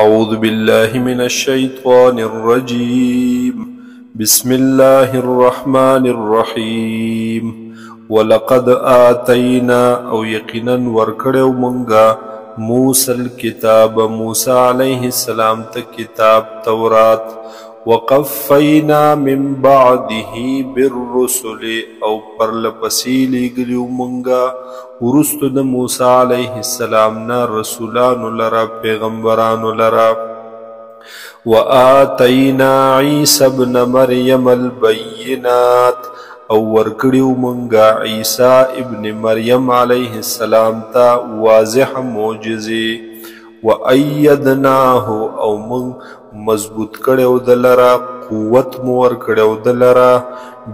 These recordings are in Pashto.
أعوذ بالله من الشيطان الرجيم بسم الله الرحمن الرحيم ولقد آتينا أو يقينا ورکڑو منگا موسى الكتاب موسى عليه السلام كتاب تورات وقفينا من بعده بالرسل او پرلپسیلی گلیو منگا ورست د موسی علیہ السلام نا رسولان لرا پیغمبران لرا وآتینا عیسی ابن مریم البینات او ورکڑیو منگا عیسی ابن مریم علیہ السلام تا واضح معجزی وَأَيَّدْنَاهُ او من مضبوط کڑیو دلرا قوت مور کڑیو دلرا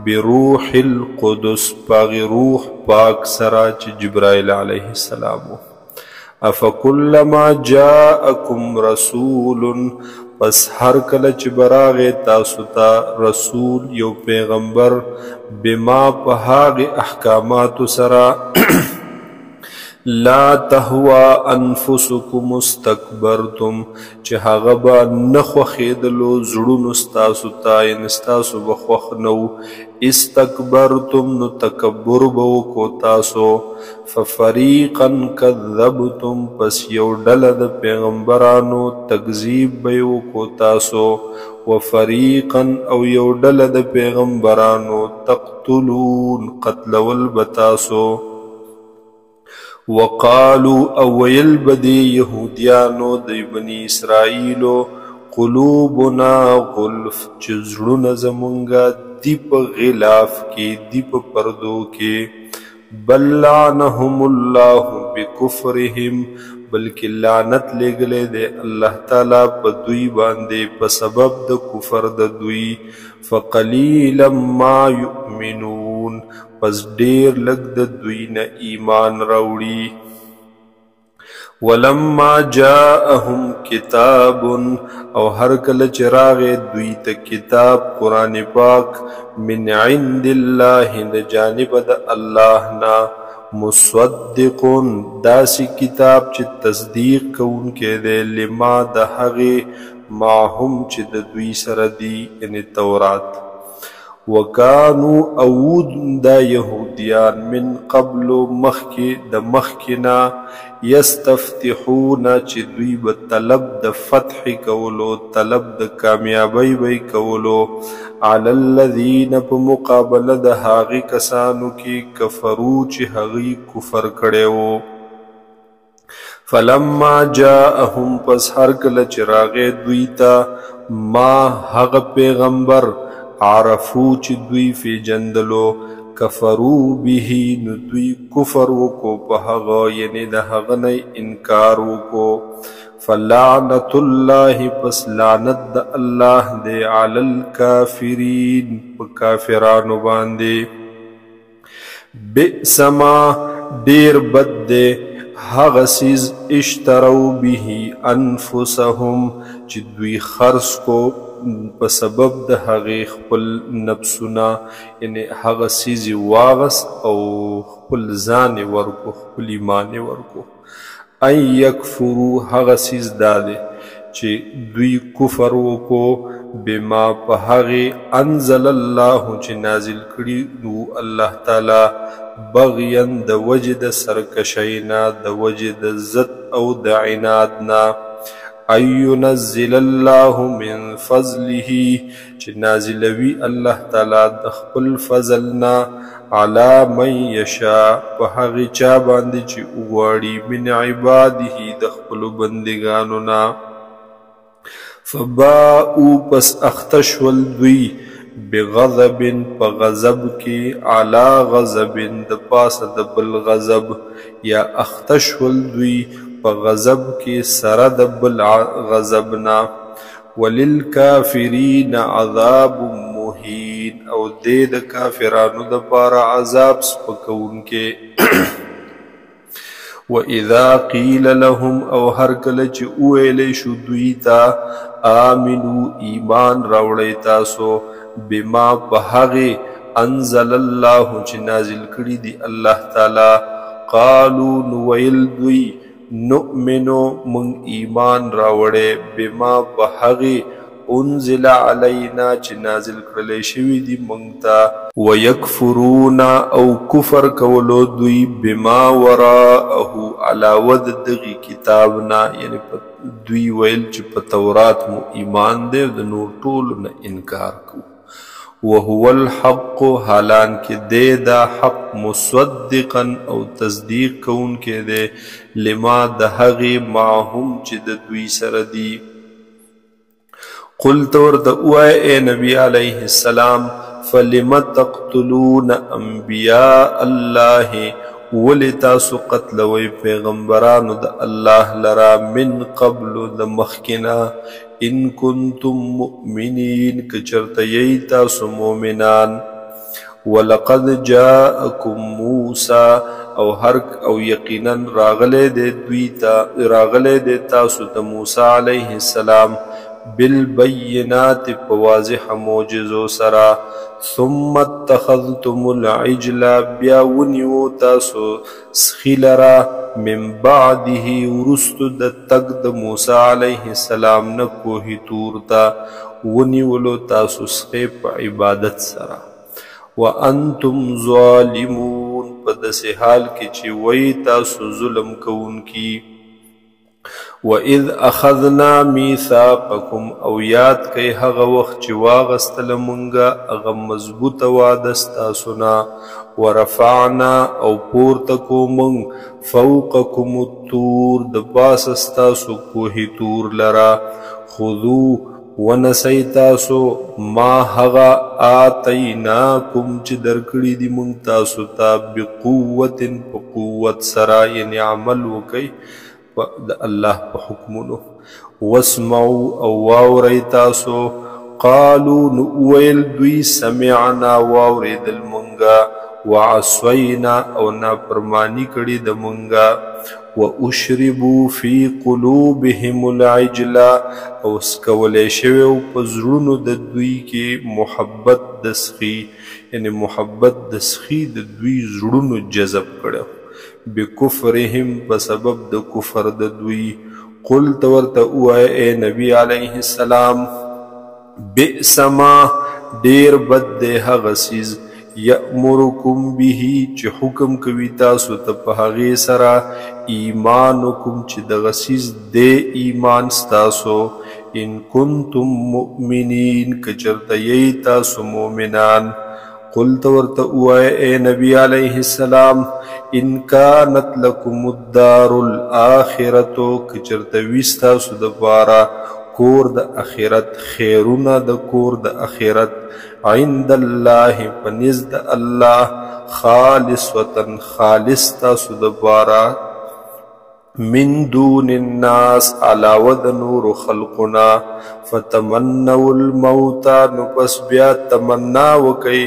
بروح القدس پاغی روح پاک سراچ جبرائیل علیہ السلام افکلما جاءکم رسول پس ہر کلچ براغ تاسوتا رسول یو پیغمبر بما پہاغ احکامات سرا لا تهوى انفسكم استكبرتم چې هغه به نخو خیدلو زړونو ستاسو ته یعنې ستاسو به خوښ نه و استکبرتم نو تکبر به وکړو تاسو ففریقا کذبتم پس یو ډله د پیغمبرانو تکذیب به یې وکړو تاسو وفریقا او یو ډله د پیغمبرانو تقتلون قتلول به تاسو وقالوا اویل بدی یهودیانو دی بنی اسرائیلو قلوبنا غلف چزړونه زمونگا دی په غلاف کې دی په پردو کې بل لعنهم الله بکفرهم بلکې لعنت لګلې دی الله تعالی په دوی باندې په سبب د کفر د دوی فقلیلا ما یؤمنون پس ډیر لږ د دوی نه ایمان راوړي ولما جاءهم کتاب او هر کله چې راغی دوی ته کتاب قرآن پاک من عند الله د جانب د الله نه مصدق داسې کتاب چې تصدیق کوونکی دی لما د هغې معهم چې د دوی سره دی یعنی تورات وکانو اود دا یهودیان من قبل مخی د مخکنا یستفتحون چې دوی به طلب د فتح کولو طلب د کامیابی به کولو علی الذین په مقابله د هغې کسانو کې کفرو چې هغوی کفر کړی و فلما جاءهم پس هر کله چې راغی دوی ته ما هغه پیغمبر عرفو چې دوی فی جندلو کفرو به نو دوی کفر وکو په هغه یعنی د هغه نه انکار وکو فلعنت الله پس لعنت د الله دی علی الکافرین په کافرانو باندې بئس ما ډیر بد دی هغه سیز اشترو به انفسهم چې دوی خرڅ کو په سبب د هغې خپل نفسونه یعنی هغه سیز واغس او خپل ځان ورکو خپل ایمان ورکو ان یکفرو هغه سیز دا دی چې دوی کفر وکړو بما په هغې انزل الله چې نازل کړي نو الله تعالی بغیا د وجې د سرکشۍ نه د وجې د ضد او د عناد نه اينزل الله من فضله چې نازلوي الله تعالی د خپل فضلنا علی من یشاء په هغې چا باندې چې وغواړي من عباده د خپلو بندګانو نه فباءوا پس اخته شول دوی بغضب په غضب کې علی غضب د پاسه د بل غضب یا اخته شول دوی په غضب کې سره د بل غضبنا وللکافرین عذاب مهین او دې د کافرانو دپاره عذاب سپکونکی واذا قیل لهم او هر کله چې وویلی شو دوی ته آمنو ایمان راوړئ تاسو بما په هغې انزل الله چې نازل کړي دي الله تعالی قالو نو ویل دوی نؤمنو من ایمان راوړې بما په هغې انزل علینا چې نازل کړلی شوي دي موږ ته ویکفرون او کفر کولو دوی بما وراءه علاوه د دغې کتاب نه یعنی دوی ویل چې په تورات مو ایمان دی د نور ټولو نه انکار کوو وهو الحق حالانکه دی دا حق مصدقا او تصدیق کوونکی دی لما د هغې معهم چې د دوی سره دی قلت ورته ووایه ای نبی علیه السلام فلم تقتلون انبیاء الله ولی تاسو قتلوی پیغمبرانو د الله لرا من قبل د مخکنا ان کنتم مؤمنین که چرته یی تاسو مؤمنان ولقد جاءکم موسی او یقینا راغلی دی تاسو د موسی علیه السلام بالبینات په واضح معجزو سره ثم اتخذتم العجل بیا ونیو تاسو سخی لرا من بعده وروستو د تګ د موسی علیه السلام نه کوهي تور ته ونیولو تاسو سخی په عبادت سره وانتم ظالمون په داسې حال کې چې وی تاسو ظلم کوونکي وَإِذْ أَخَذْنَا مِيثَاقَكُمْ او یاد کئ هغه وخت چې واغستله مونږه هغه مضبوطه وعده ستاسو نه ورفعنا او پورته کو مونږ فوقکم الطور د پاسه ستاسو کوهي تور لرا خذو ونسی تاسو ما هغه آتیناکم چې درکړي دي مونږ تاسو ته بقوت په قوت سره یعنی عمل وکئ د الله په حکمونو واسمعوا او واورئ تاسو قالوا نو ویل دوی سمعنا واورېدل مونږه وعصینا او نافرمانی کړي د مونږه واشربوا فی قلوبهم العجل او سکولی شوی په زړونو د دوی کې محبت د سخي یعنی محبت د سخي د دوی زړونو جذب کړو بکفرهم بسبب د کفر د دوی قلت ورته ووایه ای نبی علیه السلام بئس ما ډیر بد دی هغه څیز یأمرکم به چې حکم کوي تاسو ته په هغې سره ایمانکم چې دغه څیز دی ایمان ستاسو ان کنتم مؤمنین که چرته یی تاسو مؤمنان قلت ورته ووایه ای نبی علیه السلام ان کانت لکم الدار الاخرة که چرته وي ستاسو دپاره کور د اخرت خیرونه د کور د اخرت عند الله په نزد الله خالصة خالص تاسو دپاره من دون الناس علاوه د نور خلقنا فتمنوا الموت نو پس بیا تمنا وکئ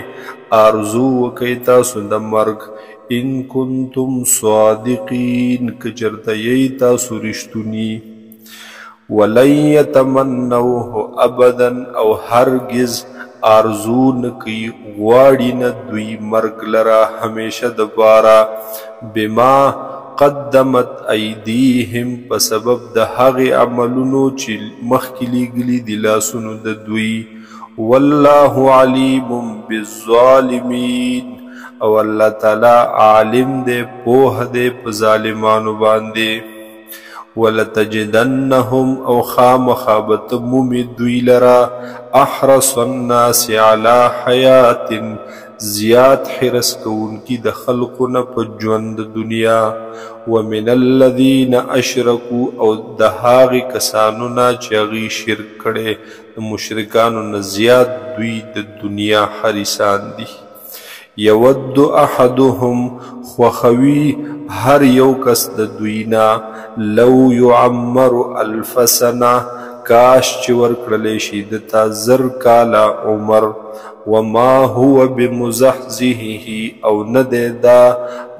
آرزو وکئ تاسو د مرګ ان کنتم صادقین که چرته یی تاسو رښتونی ولن یتمنوه ابدا او هرگز آرزو نکي غواړي نه دوی مرګ لره همیشه دپاره بما قدمت ایدیهم په سبب د هغې عملونو چې مخکې لیږلي دي لاسونو د دوی والله علیم بالظالمین او الله تعالی عالم دی پوه دی په ظالمانو باندې ولتجدنهم او خامخا به ته مومې دوی لره احرص الناس علی حیات زیات حرص کوونکي د خلقو نه په ژوند دنیا ومن الذین اشرکوا او د هغې کسانو نه چې هغوی شرک کړی د مشرکانو نه زیات دوی د دنیا حریصان دي یود احدهم خوخوي هر یو کس د دوی نه لو یعمر الف سنه کاش چې ورکړلی شي دته 1000 کاله عمر وما هو بمزحزحه او نه دی دا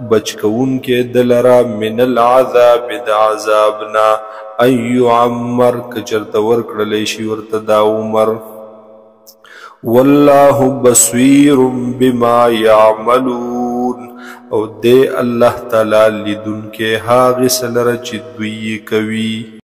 بچکونکې د لره من العذاب د عذابنا ان یعمر که چرته ورکړلی شي ورته دا عمر والله بصیر بما یعملون او دی الله تعالی لیدونکی هغې څه لره چې دوی یې کوي.